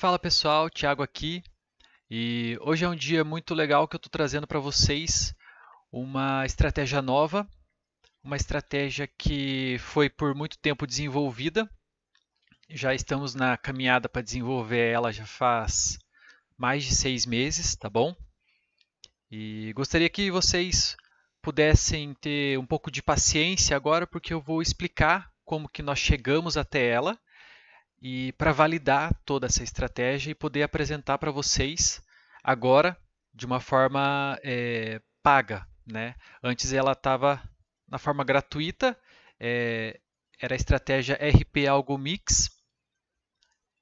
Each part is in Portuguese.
Fala pessoal, Thiago aqui e hoje é um dia muito legal que eu estou trazendo para vocês uma estratégia nova, uma estratégia que foi por muito tempo desenvolvida. Já estamos na caminhada para desenvolver ela já faz mais de 6 meses, tá bom? E gostaria que vocês pudessem ter um pouco de paciência agora, porque eu vou explicar como que nós chegamos até ela e para validar toda essa estratégia e poder apresentar para vocês agora de uma forma paga, né? Antes ela estava na forma gratuita, era a estratégia RP Algo Mix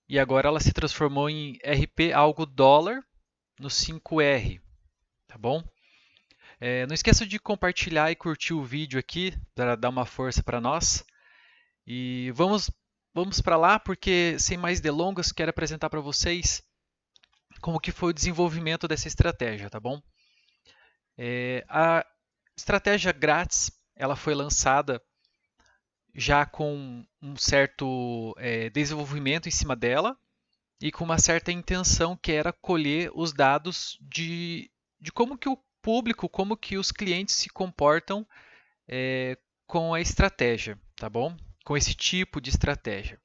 e agora ela se transformou em RP Algo Dólar no 5R, tá bom? Não esqueça de compartilhar e curtir o vídeo aqui para dar uma força para nós. E vamos para lá, porque sem mais delongas, quero apresentar para vocês como que foi o desenvolvimento dessa estratégia, tá bom? A estratégia grátis, ela foi lançada já com um certo desenvolvimento em cima dela e com uma certa intenção que era colher os dados de como que o público, como que os clientes se comportam com a estratégia, tá bom? Com esse tipo de estratégia.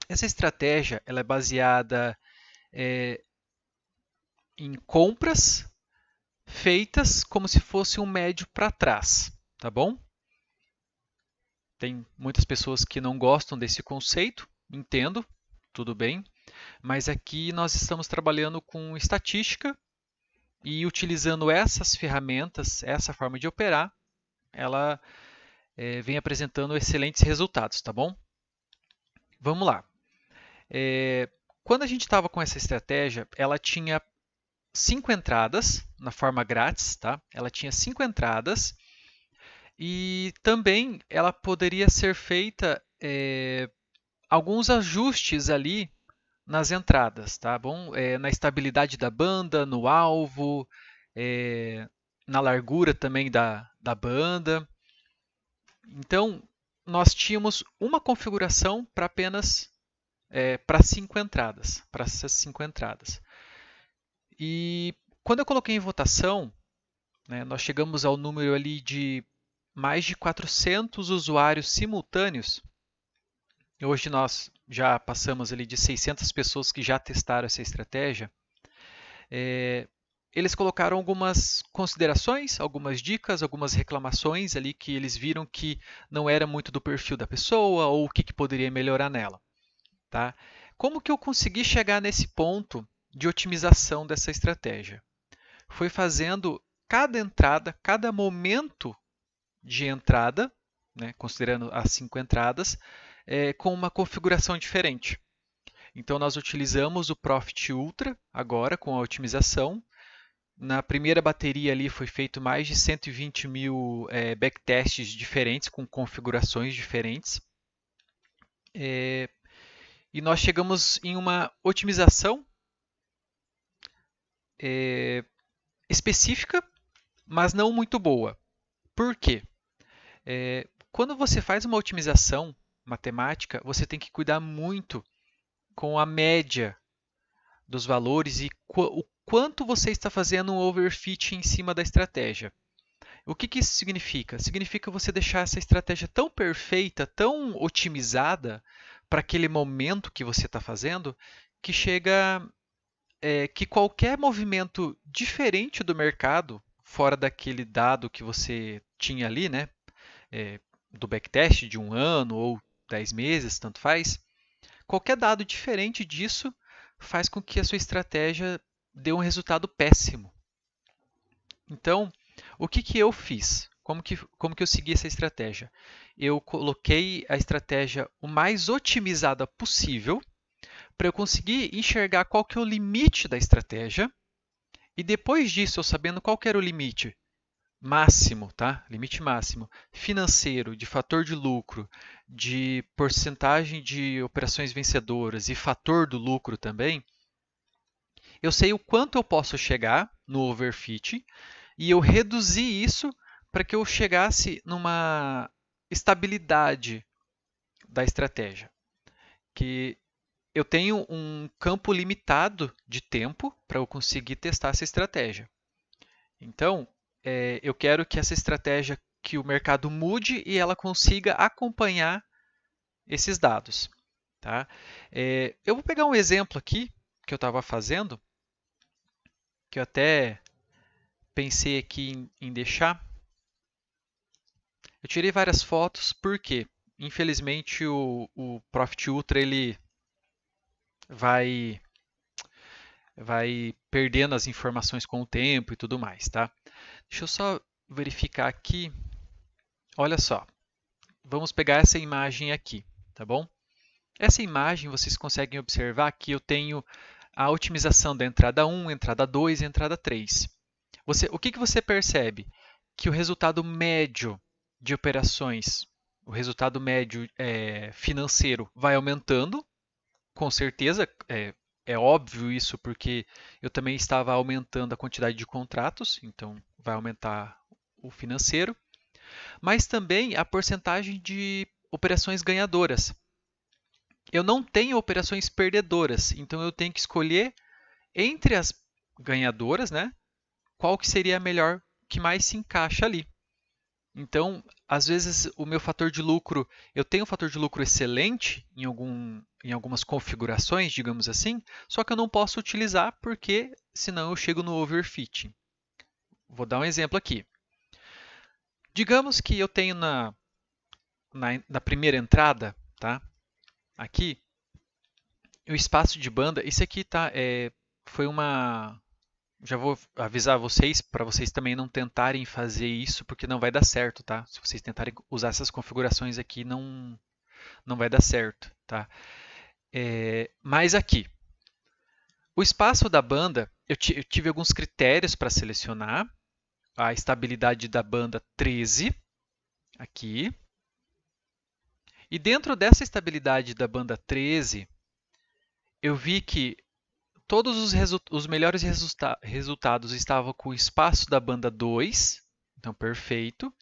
Essa estratégia ela é baseada em compras feitas como se fosse um médio para trás, tá bom? Tem muitas pessoas que não gostam desse conceito, entendo, tudo bem, mas aqui nós estamos trabalhando com estatística e utilizando essas ferramentas, essa forma de operar, ela vem apresentando excelentes resultados, tá bom? Vamos lá. Quando a gente estava com essa estratégia, ela tinha 5 entradas na forma grátis, tá? Ela tinha 5 entradas e também ela poderia ser feita alguns ajustes ali nas entradas, tá bom? Na estabilidade da banda, no alvo, na largura também da banda. Então, nós tínhamos uma configuração para apenas para 5 entradas, para essas 5 entradas. E quando eu coloquei em votação, né, nós chegamos ao número ali de mais de 400 usuários simultâneos. Hoje nós já passamos ali de 600 pessoas que já testaram essa estratégia. Eles colocaram algumas considerações, algumas dicas, algumas reclamações ali que eles viram que não era muito do perfil da pessoa ou o que poderia melhorar nela. Tá? Como que eu consegui chegar nesse ponto de otimização dessa estratégia? Foi fazendo cada entrada, cada momento de entrada, né, considerando as 5 entradas, com uma configuração diferente. Então, nós utilizamos o Profit Ultra agora com a otimização. Na primeira bateria ali foi feito mais de 120 mil backtests diferentes, com configurações diferentes. E nós chegamos em uma otimização específica, mas não muito boa. Por quê? Quando você faz uma otimização matemática, você tem que cuidar muito com a média dos valores e o quanto você está fazendo um overfit em cima da estratégia. O que isso significa? Significa você deixar essa estratégia tão perfeita, tão otimizada para aquele momento que você está fazendo, que chega que qualquer movimento diferente do mercado, fora daquele dado que você tinha ali, né, do backtest de um ano ou 10 meses, tanto faz, qualquer dado diferente disso faz com que a sua estratégia dê um resultado péssimo. Então, o que eu fiz? Como que eu segui essa estratégia? Eu coloquei a estratégia o mais otimizada possível para eu conseguir enxergar qual que é o limite da estratégia e depois disso, eu sabendo qual que era o limite máximo, tá? Limite máximo financeiro, de fator de lucro, de porcentagem de operações vencedoras e fator do lucro também, eu sei o quanto eu posso chegar no overfit e eu reduzi isso para que eu chegasse numa estabilidade da estratégia, que eu tenho um campo limitado de tempo para eu conseguir testar essa estratégia. Então, eu quero que essa estratégia, que o mercado mude e ela consiga acompanhar esses dados. Tá? Eu vou pegar um exemplo aqui que eu estava fazendo, que eu até pensei aqui em deixar. Eu tirei várias fotos porque, infelizmente, o Profit Ultra ele vai perdendo as informações com o tempo e tudo mais, tá? Deixa eu só verificar aqui. Olha só, vamos pegar essa imagem aqui, tá bom? Essa imagem vocês conseguem observar que eu tenho a otimização da entrada 1, entrada 2 e entrada 3. O que você percebe? Que o resultado médio de operações, o resultado médio financeiro vai aumentando, com certeza, é óbvio isso porque eu também estava aumentando a quantidade de contratos, então vai aumentar o financeiro, mas também a porcentagem de operações ganhadoras. Eu não tenho operações perdedoras, então eu tenho que escolher entre as ganhadoras, né? Qual que seria a melhor, que mais se encaixa ali. Então, às vezes, o meu fator de lucro, eu tenho um fator de lucro excelente em algumas configurações, digamos assim, só que eu não posso utilizar porque senão eu chego no overfitting. Vou dar um exemplo aqui. Digamos que eu tenho na primeira entrada, tá? Aqui, o espaço de banda, isso aqui tá, foi uma. Já vou avisar vocês para vocês também não tentarem fazer isso porque não vai dar certo, tá? Se vocês tentarem usar essas configurações aqui, não vai dar certo, tá? Mas aqui, o espaço da banda, eu tive alguns critérios para selecionar. A estabilidade da banda 13, aqui. E dentro dessa estabilidade da banda 13, eu vi que todos os melhores resultados estavam com o espaço da banda 2, então perfeito.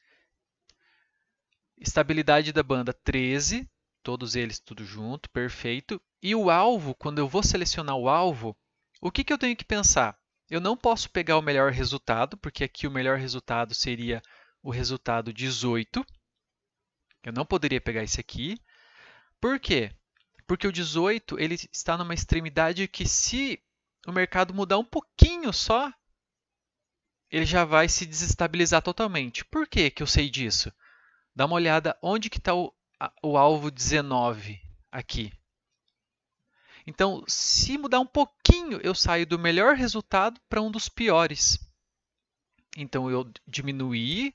Estabilidade da banda 13, todos eles tudo junto, perfeito. E o alvo, quando eu vou selecionar o alvo, o que eu tenho que pensar? Eu não posso pegar o melhor resultado, porque aqui o melhor resultado seria o resultado 18. Eu não poderia pegar esse aqui. Por quê? Porque o 18 ele está numa extremidade que, se o mercado mudar um pouquinho só, ele já vai se desestabilizar totalmente. Por que eu sei disso? Dá uma olhada onde que está o alvo 19 aqui. Então, se mudar um pouquinho, eu saio do melhor resultado para um dos piores. Então, eu diminuí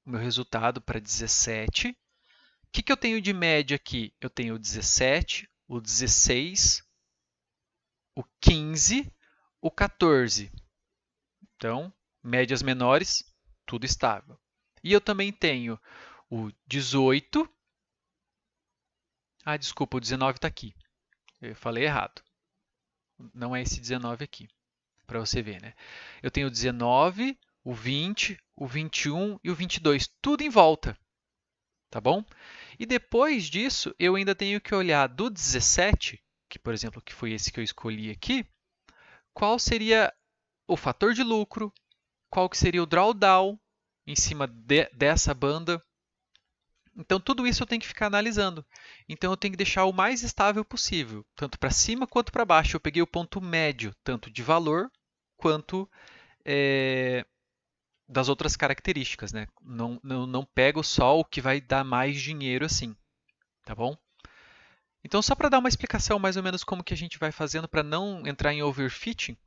o meu resultado para 17. O que eu tenho de média aqui? Eu tenho o 17, o 16, o 15, o 14. Então, médias menores, tudo estável. E eu também tenho o 18. Ah, desculpa, o 19 está aqui. Eu falei errado. Não é esse 19 aqui, para você ver, né? Eu tenho o 19, o 20, o 21 e o 22, tudo em volta, tá bom? E depois disso, eu ainda tenho que olhar do 17, que por exemplo, que foi esse que eu escolhi aqui, qual seria o fator de lucro, qual que seria o drawdown em cima dessa banda. Então, tudo isso eu tenho que ficar analisando. Então, eu tenho que deixar o mais estável possível, tanto para cima quanto para baixo. Eu peguei o ponto médio, tanto de valor quanto das outras características. Né? Não pego só o que vai dar mais dinheiro assim. Tá bom? Então, só para dar uma explicação mais ou menos como que a gente vai fazendo para não entrar em overfitting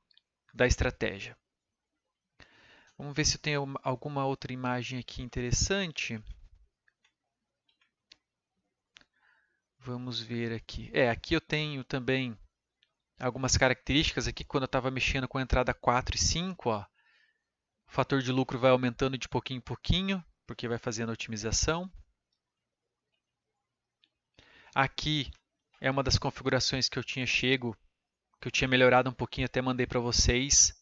da estratégia. Vamos ver se eu tenho alguma outra imagem aqui interessante. Vamos ver aqui. Aqui eu tenho também algumas características aqui quando eu estava mexendo com a entrada 4 e 5. Ó, o fator de lucro vai aumentando de pouquinho em pouquinho, porque vai fazendo a otimização. Aqui é uma das configurações que eu tinha que eu tinha melhorado um pouquinho, até mandei para vocês,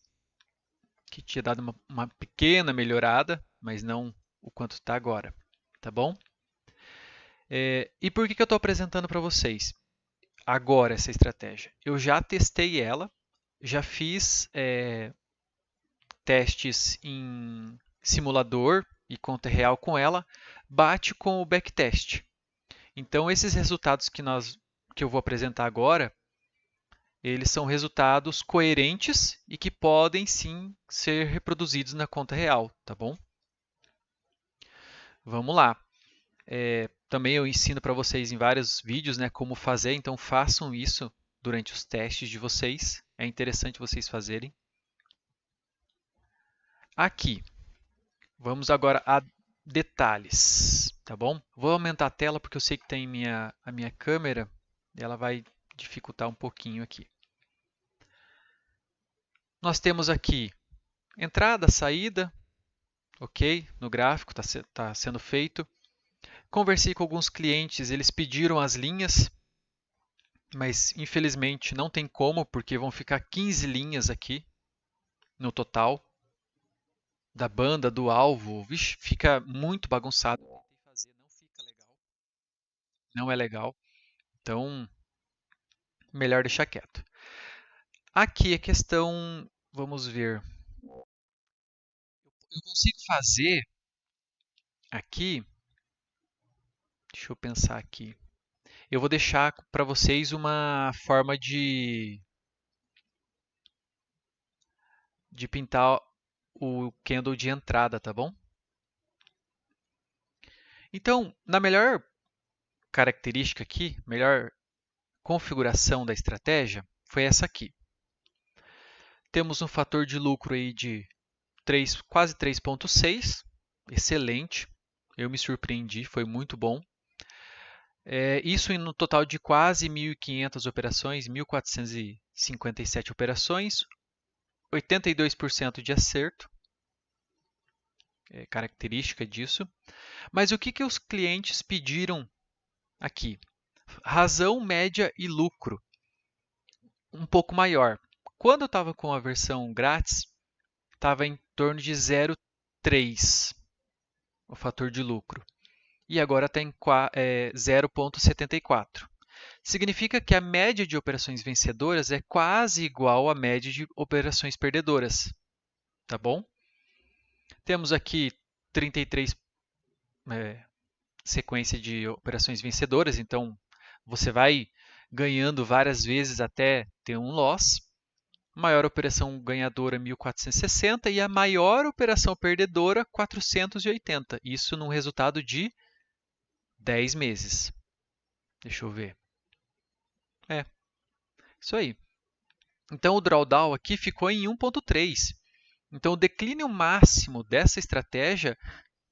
que tinha dado uma pequena melhorada, mas não o quanto está agora. Tá bom? E por que eu estou apresentando para vocês? agora essa estratégia? Eu já testei ela, já fiz testes em simulador e conta real com ela, bate com o backtest. Então, esses resultados que eu vou apresentar agora, eles são resultados coerentes e que podem sim ser reproduzidos na conta real, tá bom? Vamos lá. Também eu ensino para vocês em vários vídeos, né, como fazer, então façam isso durante os testes de vocês. É interessante vocês fazerem. Aqui, vamos agora a detalhes, tá bom? Vou aumentar a tela porque eu sei que tem a minha câmera e ela vai dificultar um pouquinho aqui. Nós temos aqui entrada, saída, ok? No gráfico está sendo feito. Conversei com alguns clientes, eles pediram as linhas, mas infelizmente não tem como, porque vão ficar 15 linhas aqui no total da banda, do alvo. Vixe, fica muito bagunçado. Não fica legal. Não é legal. Então, melhor deixar quieto. Aqui a questão, vamos ver. Eu consigo fazer aqui, deixa eu pensar aqui. Eu vou deixar para vocês uma forma de pintar o candle de entrada, tá bom? Então, na melhor característica aqui, melhor configuração da estratégia, foi essa aqui. Temos um fator de lucro aí de quase 3,6, excelente. Eu me surpreendi, foi muito bom. Isso no total de quase 1.500 operações, 1.457 operações, 82% de acerto, característica disso. Mas o que os clientes pediram aqui? Razão, média e lucro, um pouco maior. Quando eu estava com a versão grátis, estava em torno de 0,3 o fator de lucro. E agora está em 0,74. Significa que a média de operações vencedoras é quase igual à média de operações perdedoras. Tá bom? Temos aqui 33 sequência de operações vencedoras, então você vai ganhando várias vezes até ter um loss. Maior operação ganhadora 1.460 e a maior operação perdedora 480. Isso num resultado de 10 meses. Deixa eu ver. Isso aí. Então o drawdown aqui ficou em 1,3. Então o declínio máximo dessa estratégia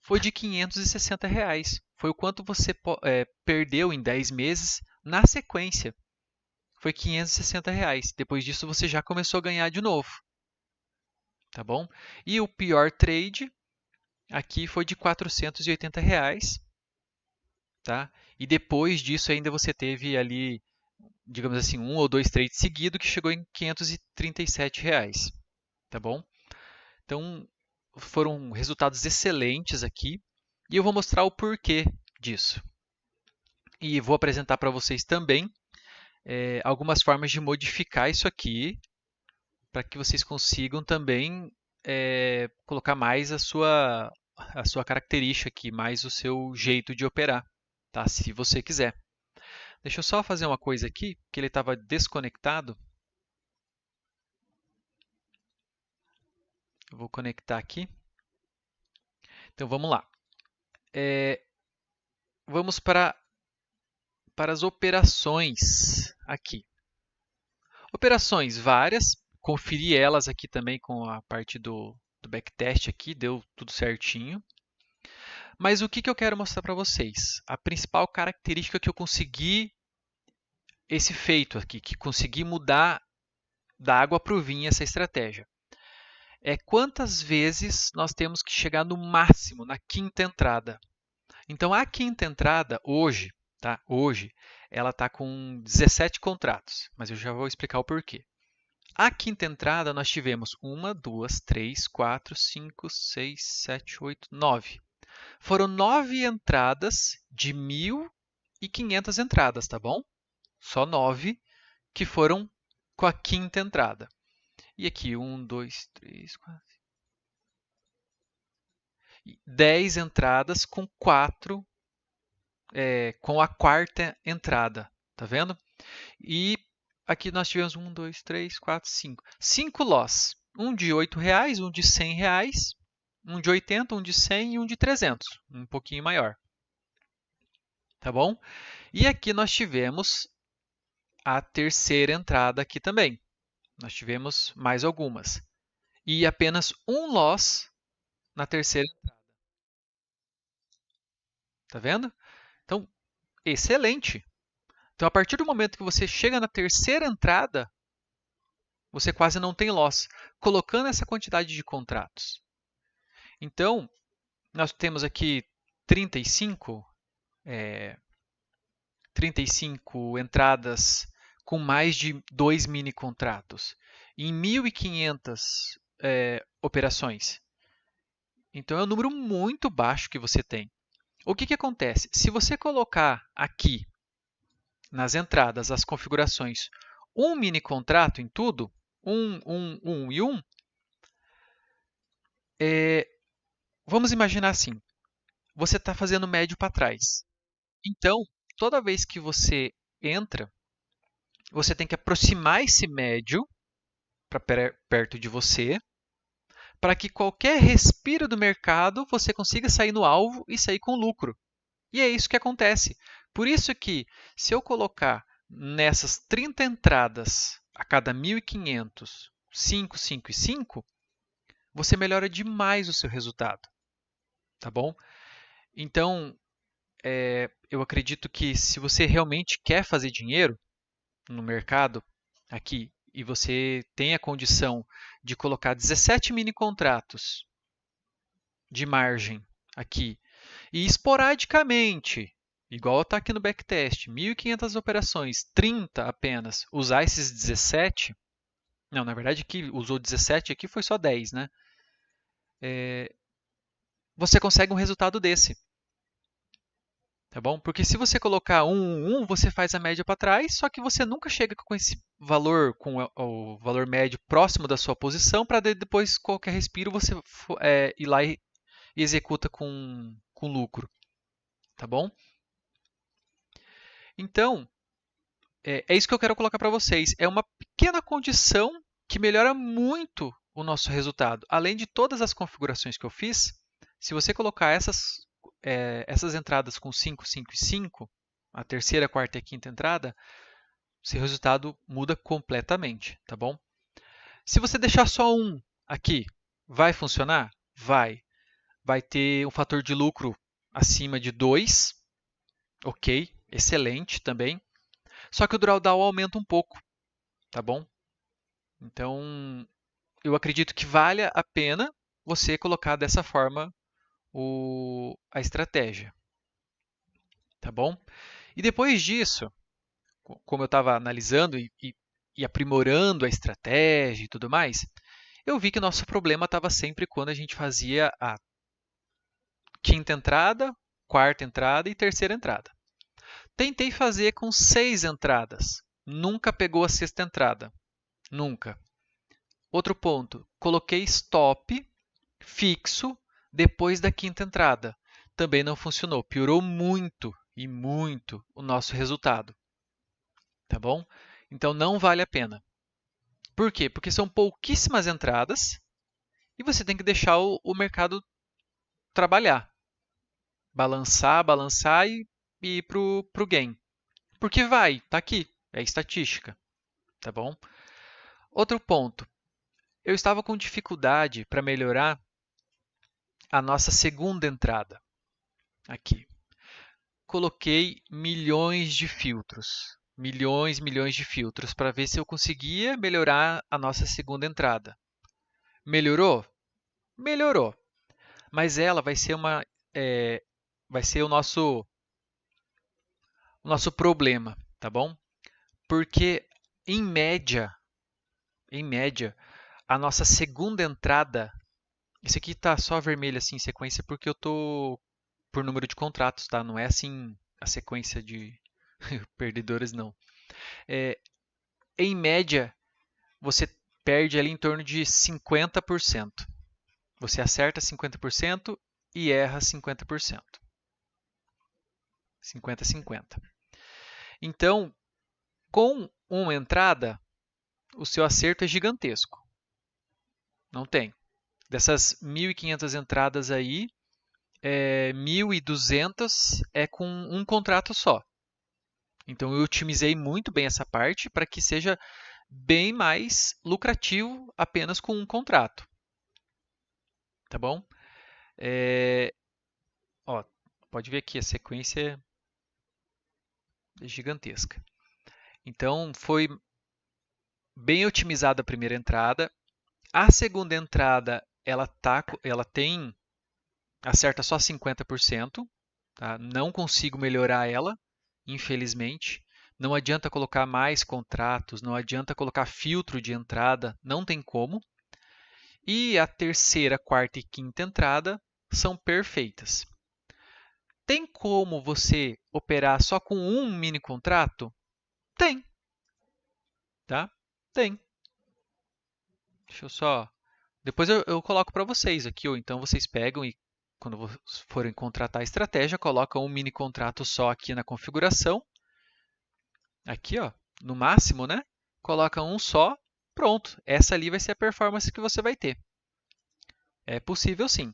foi de R$ 560. Foi o quanto você perdeu em 10 meses na sequência. Foi R$ 560. Depois disso você já começou a ganhar de novo. Tá bom? E o pior trade aqui foi de R$ 480. Tá? E depois disso ainda você teve ali, digamos assim, um ou dois trades seguidos que chegou em R$ 537. Tá bom? Então, foram resultados excelentes aqui e eu vou mostrar o porquê disso. E vou apresentar para vocês também algumas formas de modificar isso aqui para que vocês consigam também colocar mais a sua característica aqui, mais o seu jeito de operar, tá? Se você quiser. Deixa eu só fazer uma coisa aqui, que ele estava desconectado. Eu vou conectar aqui. Então vamos lá. Vamos para as operações aqui. Operações várias, conferi elas aqui também com a parte do backtest aqui, deu tudo certinho. Mas o que eu quero mostrar para vocês? A principal característica que eu consegui esse feito aqui, que consegui mudar da água para o vinho essa estratégia. É quantas vezes nós temos que chegar no máximo, na quinta entrada. Então, a quinta entrada, hoje, tá? Hoje, ela está com 17 contratos, mas eu já vou explicar o porquê. A quinta entrada, nós tivemos 1, 2, 3, 4, 5, 6, 7, 8, 9. Foram 9 entradas de 1.500 entradas, tá bom? Só 9 que foram com a quinta entrada. E aqui, 1, 2, 3, 4. 10 entradas com 4, com a quarta entrada. Tá vendo? E aqui nós tivemos 1, 2, 3, 4, 5. 5 loss. Um de R$8, um de R$100, um de 80, um de 100 e um de 300. Um pouquinho maior. Tá bom? E aqui nós tivemos a terceira entrada aqui também. Nós tivemos mais algumas. E apenas um loss na terceira entrada. Tá vendo? Então, excelente. Então, a partir do momento que você chega na terceira entrada, você quase não tem loss, colocando essa quantidade de contratos. Então, nós temos aqui 35 entradas com mais de 2 mini contratos em 1.500 operações. Então, é um número muito baixo que você tem. O que acontece? Se você colocar aqui nas entradas as configurações um mini contrato em tudo, 1 e 1, vamos imaginar assim, você está fazendo médio para trás. Então, toda vez que você entra, você tem que aproximar esse médio para perto de você, para que qualquer respiro do mercado você consiga sair no alvo e sair com lucro. E é isso que acontece. Por isso que, se eu colocar nessas 30 entradas a cada 1.500, 5, 5 e 5, você melhora demais o seu resultado. Tá bom? Então, eu acredito que se você realmente quer fazer dinheiro no mercado aqui e você tem a condição de colocar 17 mini contratos de margem aqui e esporadicamente, igual está aqui no backtest, 1.500 operações, 30 apenas, usar esses 17, não, na verdade que usou 17 aqui foi só 10, né? Você consegue um resultado desse. Tá bom? Porque se você colocar 1, 1, você faz a média para trás, só que você nunca chega com esse valor, com o valor médio próximo da sua posição, para depois, qualquer respiro, você ir lá e executa com lucro. Tá bom? Então, é isso que eu quero colocar para vocês. É uma pequena condição que melhora muito o nosso resultado. Além de todas as configurações que eu fiz, se você colocar essas entradas com 5, 5 e 5, a terceira, quarta e quinta entrada, seu resultado muda completamente, tá bom? Se você deixar só um aqui, vai funcionar? Vai. Vai ter um fator de lucro acima de 2, ok, excelente também. Só que o drawdown aumenta um pouco, tá bom? Então, eu acredito que vale a pena você colocar dessa forma a estratégia, tá bom? E depois disso, como eu estava analisando e aprimorando a estratégia e tudo mais, eu vi que o nosso problema estava sempre quando a gente fazia a quinta entrada, quarta entrada e terceira entrada. Tentei fazer com 6 entradas, nunca pegou a sexta entrada, nunca. Outro ponto, coloquei stop fixo depois da quinta entrada, também não funcionou, piorou muito e muito o nosso resultado. Tá bom? Então não vale a pena. Por quê? Porque são pouquíssimas entradas e você tem que deixar o mercado trabalhar. Balançar, balançar e ir para o gain. Porque vai, tá aqui, é estatística. Tá bom? Outro ponto. Eu estava com dificuldade para melhorar a nossa segunda entrada. Aqui. Coloquei milhões de filtros. Milhões de filtros para ver se eu conseguia melhorar a nossa segunda entrada. Melhorou? Melhorou. Mas ela vai ser vai ser o nosso problema, tá bom? Porque em média, a nossa segunda entrada, esse aqui está só vermelho assim em sequência porque eu tô por número de contratos, tá? Não é assim a sequência de perdedores não. Em média, você perde ali em torno de 50%. Você acerta 50% e erra 50%. 50-50. Então, com uma entrada, o seu acerto é gigantesco. Não tem. Dessas 1.500 entradas aí, 1.200 é com um contrato só. Então, eu otimizei muito bem essa parte para que seja bem mais lucrativo apenas com um contrato. Tá bom? Ó, pode ver aqui, a sequência é gigantesca. Então, foi bem otimizada a primeira entrada. A segunda entrada, ela acerta só 50%, tá? Não consigo melhorar ela, infelizmente. Não adianta colocar mais contratos, não adianta colocar filtro de entrada, não tem como. E a terceira, quarta e quinta entrada são perfeitas. Tem como você operar só com um mini contrato? Tem, tá? Tem. Deixa eu só. Depois eu coloco para vocês aqui, ou então vocês pegam e, quando forem contratar a estratégia, colocam um mini contrato só aqui na configuração. Aqui, ó, no máximo, né? Coloca um só, pronto. Essa ali vai ser a performance que você vai ter. É possível sim.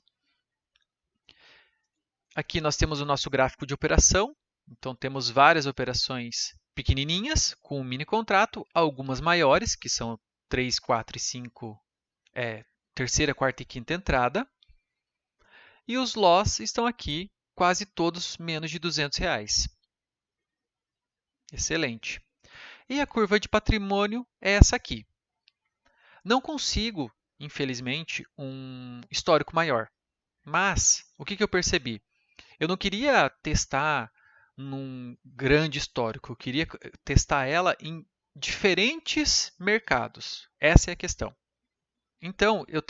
Aqui nós temos o nosso gráfico de operação. Então, temos várias operações pequenininhas com um mini contrato, algumas maiores, que são 3, 4 e 5, terceira, quarta e quinta entrada. E os loss estão aqui, quase todos menos de R$ 200. Excelente. E a curva de patrimônio é essa aqui. Não consigo, infelizmente, um histórico maior. Mas, o que eu percebi? Eu não queria testar num grande histórico, eu queria testar ela em diferentes mercados. Essa é a questão. Então, eu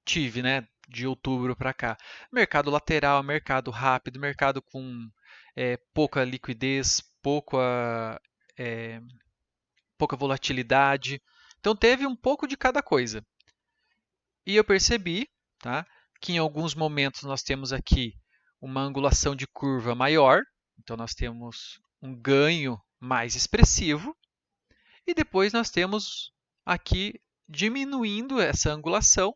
tive, né, de outubro para cá, mercado lateral, mercado rápido, mercado com pouca liquidez, pouca volatilidade. Então, teve um pouco de cada coisa. E eu percebi, tá, que em alguns momentos nós temos aqui uma angulação de curva maior, então nós temos um ganho mais expressivo, e depois nós temos aqui diminuindo essa angulação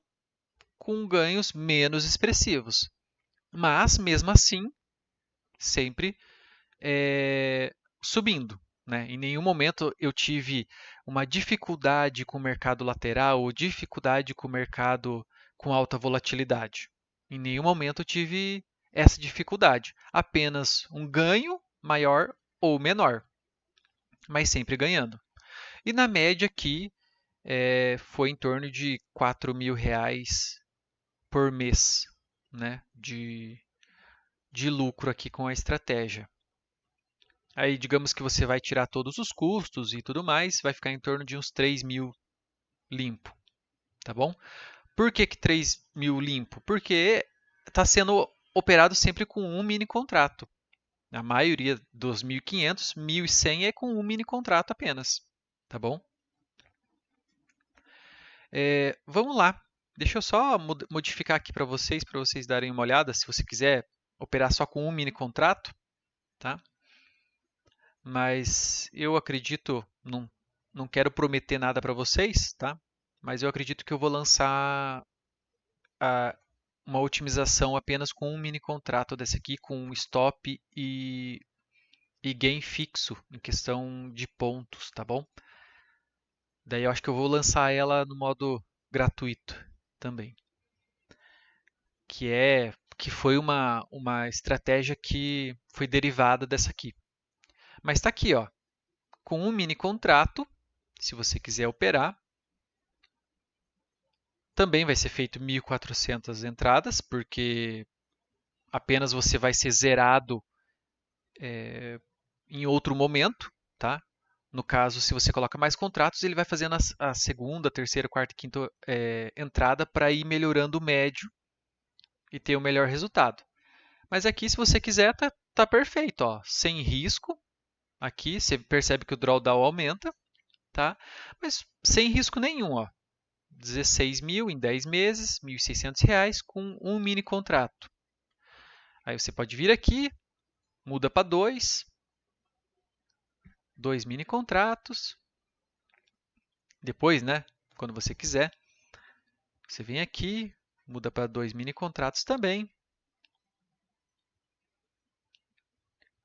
com ganhos menos expressivos. Mas, mesmo assim, sempre subindo. Né? Em nenhum momento eu tive uma dificuldade com o mercado lateral ou dificuldade com o mercado com alta volatilidade. Em nenhum momento eu tive essa dificuldade. Apenas um ganho maior ou menor, mas sempre ganhando. E na média aqui foi em torno de R$ 4.000 por mês, né, de lucro aqui com a estratégia. Aí, digamos que você vai tirar todos os custos e tudo mais, vai ficar em torno de uns 3.000 limpo, tá bom? Por que 3.000 limpo? Porque está sendo operado sempre com um mini contrato. A maioria dos 1.500, 1.100 é com um mini contrato apenas, tá bom? Vamos lá. Deixa eu só modificar aqui para vocês darem uma olhada, se você quiser operar só com um mini contrato, tá? Mas eu acredito, não quero prometer nada para vocês, tá? Mas eu acredito que eu vou lançar uma otimização apenas com um mini contrato desse aqui, com um stop e gain fixo em questão de pontos, tá bom? Daí eu acho que eu vou lançar ela no modo gratuito também, que foi uma estratégia que foi derivada dessa aqui. Mas está aqui, ó, com um mini contrato, se você quiser operar, também vai ser feito 1.400 entradas, porque apenas você vai ser zerado em outro momento, tá? No caso, se você coloca mais contratos, ele vai fazendo a segunda, terceira, quarta e quinta entrada para ir melhorando o médio e ter o melhor resultado. Mas aqui, se você quiser, tá perfeito, ó, sem risco, Aqui você percebe que o drawdown aumenta, tá? Mas sem risco nenhum, ó. 16 mil em 10 meses, R$ 1.600 com um mini contrato. Aí você pode vir aqui, muda para dois mini contratos. Depois, né, quando você quiser, você vem aqui, muda para 2 mini contratos também.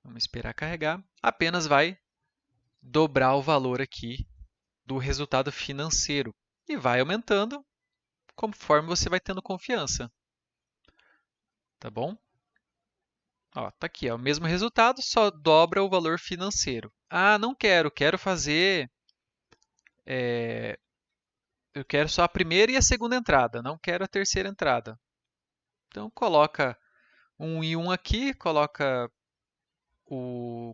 Vamos esperar carregar. Apenas vai dobrar o valor aqui do resultado financeiro e vai aumentando conforme você vai tendo confiança. Tá bom? Ó, tá aqui, ó, o mesmo resultado, só dobra o valor financeiro. Ah, não quero, quero fazer... eu quero só a primeira e a segunda entrada, não quero a terceira entrada. Então, coloca 1 e 1 aqui, coloca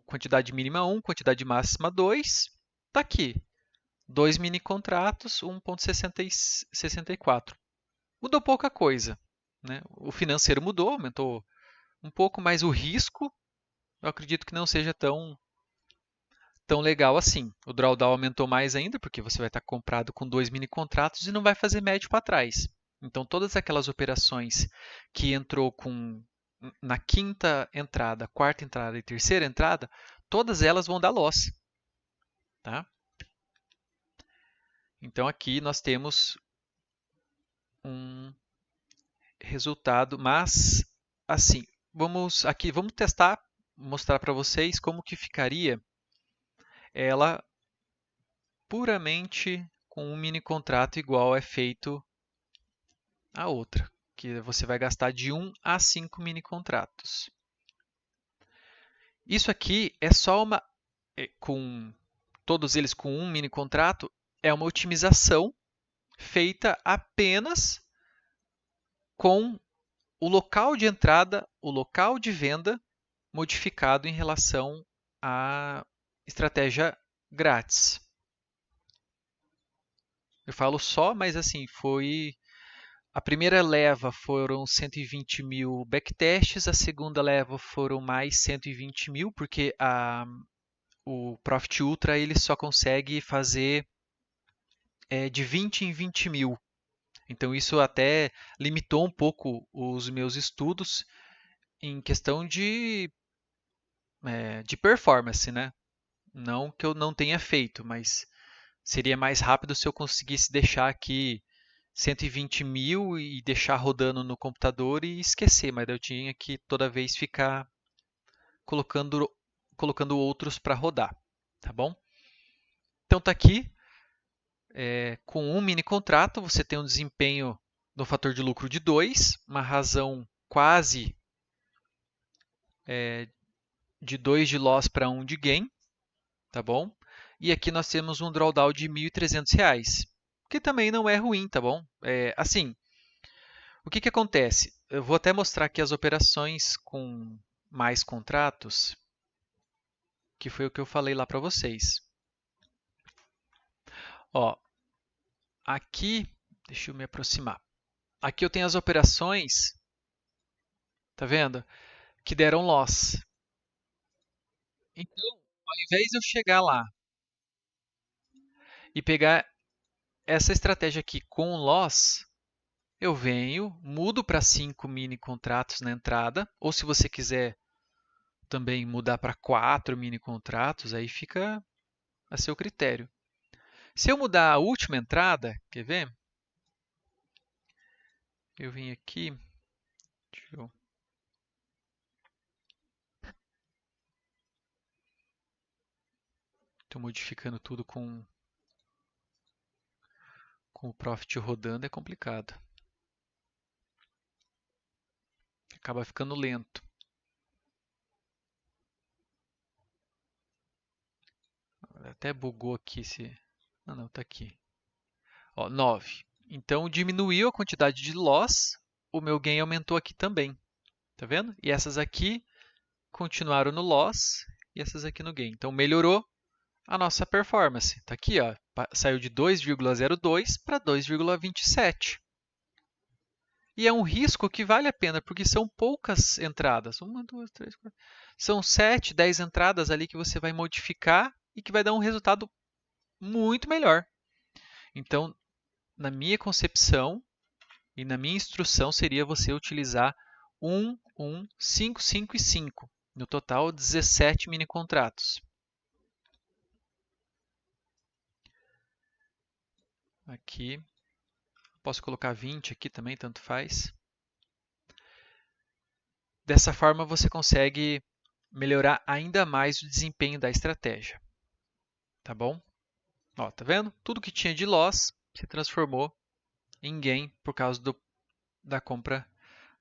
quantidade mínima 1, quantidade máxima 2. Tá aqui, 2 mini contratos, 1,64. Mudou pouca coisa, né? O financeiro mudou, aumentou um pouco, mas o risco eu acredito que não seja tão legal assim. O drawdown aumentou mais ainda, porque você vai estar comprado com 2 mini contratos e não vai fazer médio para trás. Então, todas aquelas operações que entrou na quinta entrada, quarta entrada e terceira entrada, todas elas vão dar loss. Tá? Então, aqui nós temos um resultado, mas assim, vamos testar, mostrar para vocês como que ficaria ela puramente com um mini contrato igual é feito a outra, que você vai gastar de 1 a 5 mini contratos. Isso aqui é só com todos eles com um mini contrato, é uma otimização feita apenas com o local de entrada, o local de venda modificado em relação à estratégia grátis. Eu falo só, mas assim, a primeira leva foram 120 mil backtests, a segunda leva foram mais 120 mil, porque o Profit Ultra ele só consegue fazer de 20 em 20 mil. Então isso até limitou um pouco os meus estudos em questão de performance, né? Não que eu não tenha feito, mas seria mais rápido se eu conseguisse deixar aqui 120 mil e deixar rodando no computador e esquecer, mas eu tinha que toda vez ficar colocando, colocando outros para rodar, tá bom? Então tá aqui, com um mini contrato, você tem um desempenho no fator de lucro de 2, uma razão quase de 2 de loss para 1 de gain, tá bom? E aqui nós temos um drawdown de R$ 1.300, que também não é ruim, tá bom? Assim, o que acontece? Eu vou até mostrar aqui as operações com mais contratos, que foi o que eu falei lá para vocês. Ó, aqui, deixa eu me aproximar. Aqui eu tenho as operações, tá vendo? Que deram loss. Então, ao invés de eu chegar lá e pegar essa estratégia aqui com loss, eu venho, mudo para 5 mini contratos na entrada, ou se você quiser também mudar para 4 mini contratos, aí fica a seu critério. Se eu mudar a última entrada, quer ver? Eu vim aqui, estou modificando tudo com o Profit rodando, é complicado. Acaba ficando lento. Até bugou aqui esse... Ah, não, está aqui. Ó, 9. Então, diminuiu a quantidade de loss, o meu gain aumentou aqui também. Tá vendo? E essas aqui continuaram no loss e essas aqui no gain. Então, melhorou a nossa performance. Está aqui, ó, saiu de 2,02 para 2,27. E é um risco que vale a pena, porque são poucas entradas. 1, 2, 3, 4. São 7, 10 entradas ali que você vai modificar e que vai dar um resultado muito melhor. Então, na minha concepção e na minha instrução, seria você utilizar 1, 1, 5, 5 e 5. No total, 17 mini contratos. Aqui, posso colocar 20 aqui também, tanto faz. Dessa forma, você consegue melhorar ainda mais o desempenho da estratégia. Tá bom? Ó, tá vendo? Tudo que tinha de loss se transformou em gain por causa da compra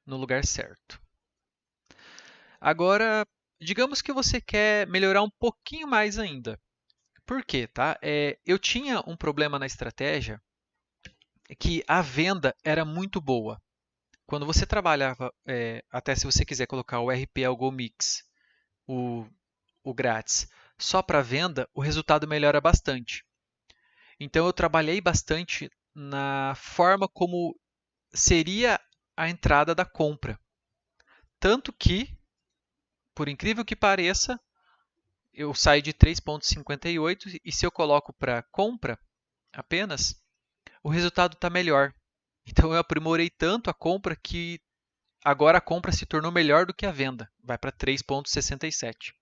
no lugar certo. Agora, digamos que você quer melhorar um pouquinho mais ainda. Por quê? Tá? Eu tinha um problema na estratégia que a venda era muito boa. Quando você trabalhava, até se você quiser colocar o RP Algo Mix, o grátis, só para venda, o resultado melhora bastante. Então eu trabalhei bastante na forma como seria a entrada da compra. Tanto que, por incrível que pareça, eu saio de 3,58 e se eu coloco para compra apenas, o resultado está melhor. Então eu aprimorei tanto a compra que agora a compra se tornou melhor do que a venda, vai para 3,67.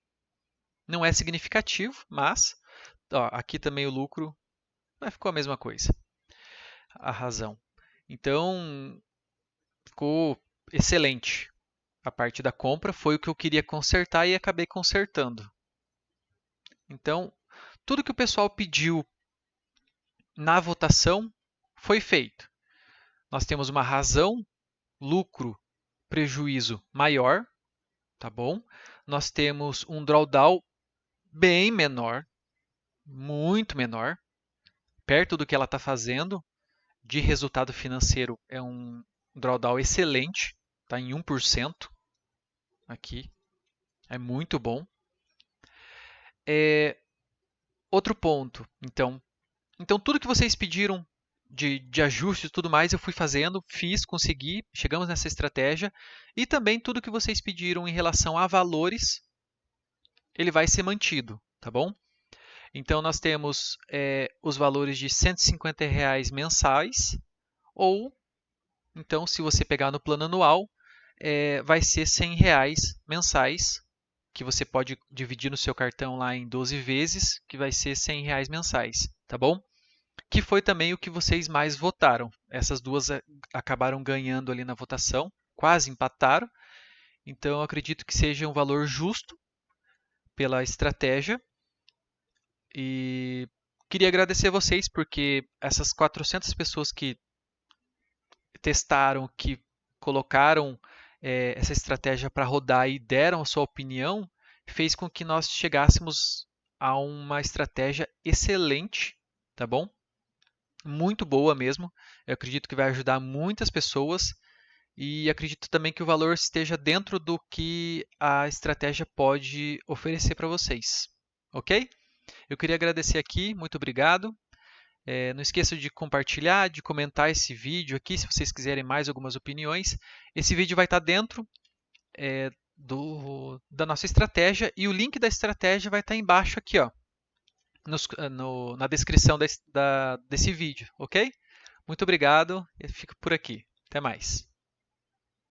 Não é significativo, mas ó, aqui também o lucro ficou a mesma coisa, a razão. Então ficou excelente. A parte da compra foi o que eu queria consertar e acabei consertando. Então, tudo que o pessoal pediu na votação foi feito. Nós temos uma razão, lucro, prejuízo maior, tá bom? Nós temos um drawdown bem menor, muito menor, perto do que ela está fazendo. De resultado financeiro é um drawdown excelente, está em 1% aqui, é muito bom. Outro ponto, então tudo que vocês pediram de ajuste e tudo mais, eu fui fazendo, fiz, consegui, chegamos nessa estratégia. E também tudo que vocês pediram em relação a valores, ele vai ser mantido, tá bom? Então, nós temos os valores de R$ 150 mensais, ou, então, se você pegar no plano anual, vai ser R$ 100 mensais, que você pode dividir no seu cartão lá em 12 vezes, que vai ser R$ 100 mensais, tá bom? Que foi também o que vocês mais votaram. Essas duas acabaram ganhando ali na votação, quase empataram. Então, eu acredito que seja um valor justo pela estratégia. E queria agradecer a vocês, porque essas 400 pessoas que testaram, que colocaram essa estratégia para rodar e deram a sua opinião, fez com que nós chegássemos a uma estratégia excelente, tá bom? Muito boa mesmo. Eu acredito que vai ajudar muitas pessoas e acredito também que o valor esteja dentro do que a estratégia pode oferecer para vocês. Ok? Eu queria agradecer aqui, muito obrigado. Não esqueça de compartilhar, de comentar esse vídeo aqui, se vocês quiserem mais algumas opiniões. Esse vídeo vai estar dentro da nossa estratégia e o link da estratégia vai estar embaixo aqui, ó, na descrição desse vídeo, ok? Muito obrigado e fico por aqui. Até mais.